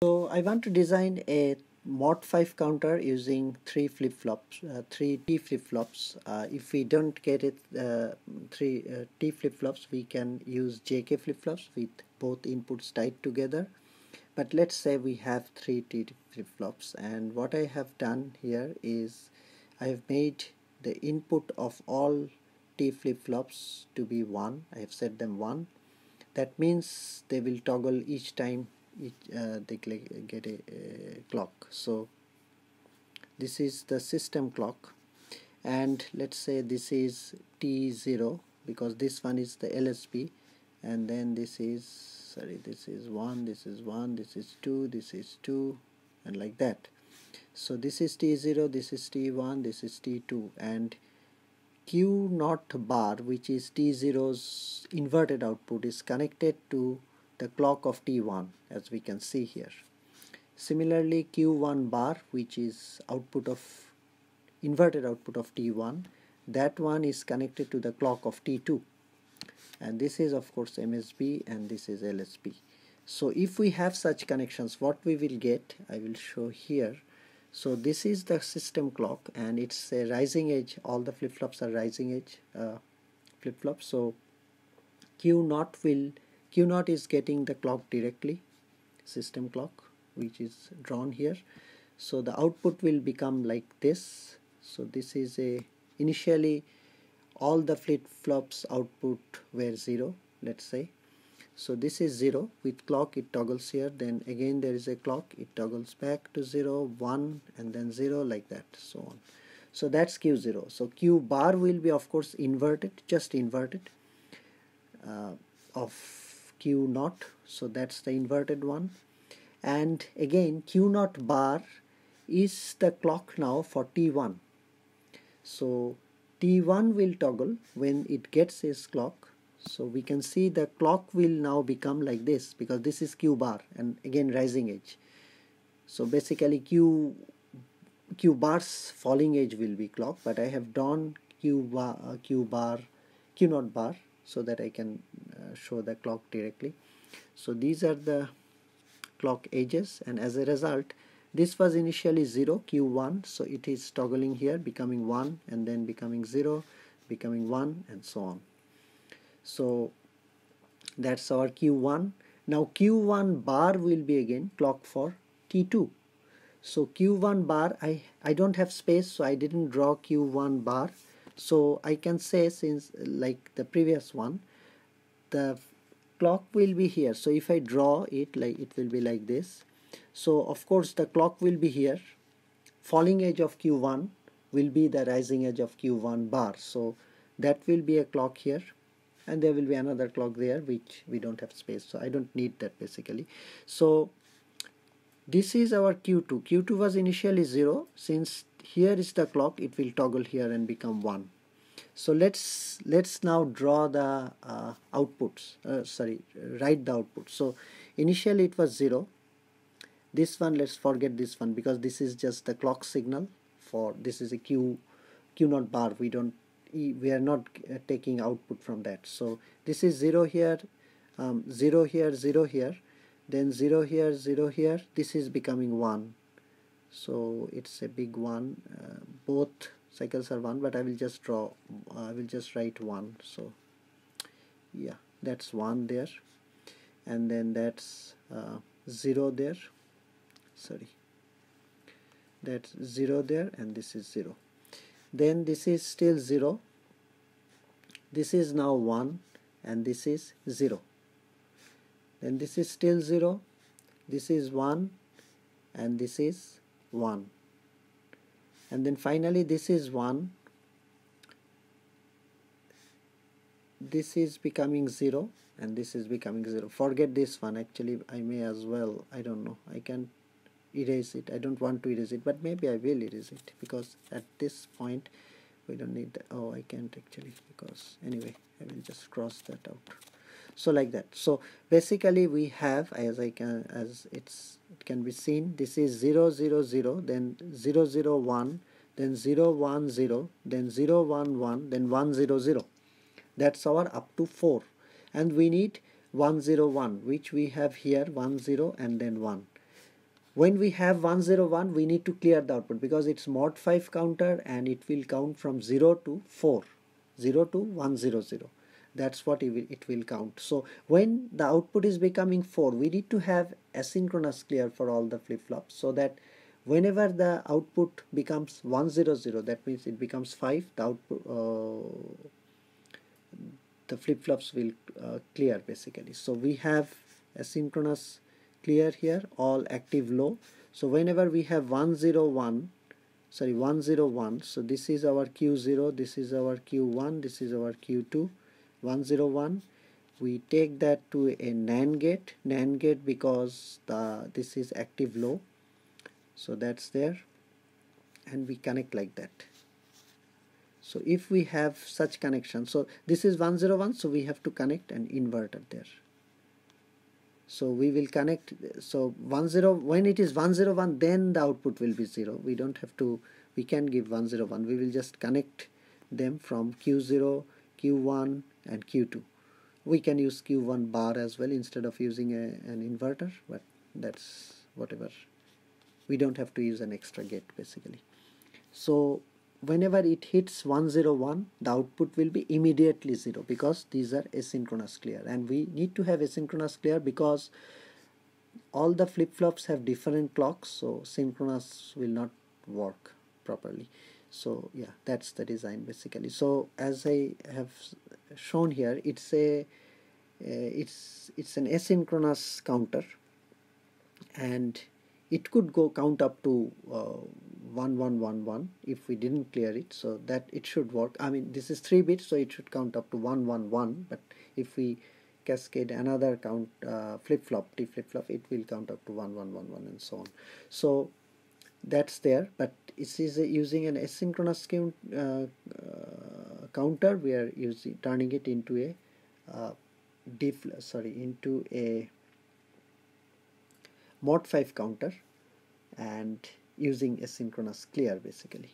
So I want to design a mod 5 counter using three flip-flops, three T flip-flops. If we don't get it, three T flip-flops, we can use JK flip-flops with both inputs tied together. But let's say we have three T flip-flops, and what I have done here is I have made the input of all T flip-flops to be 1. I have set them 1. That means they will toggle each time they get a clock. So this is the system clock, and let's say this is T0 because this one is the LSB, and then this is this is 1, this is 1, this is 2, this is 2, and like that. So this is T0, this is T1, this is T2, and Q naught bar, which is T0's inverted output, is connected to the clock of T1, as we can see here. Similarly, Q1 bar, which is output of inverted output of T1, that one is connected to the clock of T2, and this is of course MSB and this is LSB. So if we have such connections, what we will get, I will show here. So this is the system clock, and it's a rising edge. All the flip-flops are rising edge flip-flops. So Q naught is getting the clock directly, system clock, which is drawn here. So the output will become like this. So this is initially all the flip-flops output were 0, let's say. So this is 0, with clock it toggles here, then again there is a clock, it toggles back to 0, 1, and then 0, like that, so on. So that's Q0. So Q bar will be of course inverted, just inverted of Q naught. So that's the inverted one. And again Q naught bar is the clock now for T1. So T1 will toggle when it gets its clock. So we can see the clock will now become like this because this is Q bar, and again rising edge. So basically Q bar's falling edge will be clock, but I have drawn Q naught bar so that I can show the clock directly. So these are the clock edges, and as a result this was initially 0, Q1, so it is toggling here, becoming 1, and then becoming 0, becoming 1, and so on. So that's our Q1. Now Q1 bar will be again clock for T2. So Q1 bar, I don't have space, so I didn't draw Q1 bar. So I can say, since like the previous one, the clock will be here. So if I draw it, like it will be like this. So of course the clock will be here. Falling edge of Q1 will be the rising edge of Q1 bar. So that will be a clock here, and there will be another clock there which we don't have space, so I don't need that basically. So this is our Q2. Q2 was initially 0. Since here is the clock, it will toggle here and become 1. So let's now draw the outputs, write the output. So initially it was 0. This one, let's forget this one because this is just the clock signal. For this is a Q naught bar, we are not taking output from that. So this is 0 here, 0 here, 0 here, then 0 here, 0 here. This is becoming 1. So it's a big 1. Both cycles are 1, but I will just write 1. So yeah, that's 1 there, and then that's 0 there, that's 0 there, and this is 0. Then this is still 0, this is now 1, and this is 0. Then this is still 0, this is 1, and this is 1. And then finally this is 1, this is becoming 0, and this is becoming 0. Forget this one, actually I may as well, I don't know, I can erase it. I don't want to erase it, but maybe I will erase it because at this point we don't need that. Oh, I can't actually, because anyway I will just cross that out. So like that. So basically we have, it can be seen, this is 0 0 0, then 0 0 1, then 0 1 0, then 0 1 1, then 1 0 0. That's our up to 4, and we need 1 0 1, which we have here 1 0 and then 1. when we have 101, we need to clear the output because it's mod 5 counter and it will count from 0 to 4, 0 to 100. That's what it will count. So when the output is becoming 4, we need to have asynchronous clear for all the flip-flops, so that whenever the output becomes 100, that means it becomes 5, the output the flip-flops will clear basically. So we have asynchronous clear here, all active low. So whenever we have 101, so this is our Q0, this is our Q1, this is our Q2, 101, we take that to a NAND gate because this is active low, so that's there, and we connect like that. So if we have such connection, so this is 101, so we have to connect an inverter there. So we will connect, so when it is 101, then the output will be 0. We don't have to, we can give 101. We will just connect them from Q0, Q1 and Q2. We can use Q1 bar as well instead of using an inverter, but that's whatever. We don't have to use an extra gate basically. So whenever it hits 101, the output will be immediately 0 because these are asynchronous clear, and we need to have asynchronous clear because all the flip-flops have different clocks, so synchronous will not work properly. So yeah, that's the design basically. So as I have shown here, it's an asynchronous counter, and it could go count up to 1111 if we didn't clear it, so that it should work. I mean, this is 3 bits, so it should count up to 111, but if we cascade another count flip-flop, T flip-flop, it will count up to 1111 and so on. So that's there, but it is using an asynchronous counter. We are turning it into a into a mod 5 counter and using asynchronous clear basically.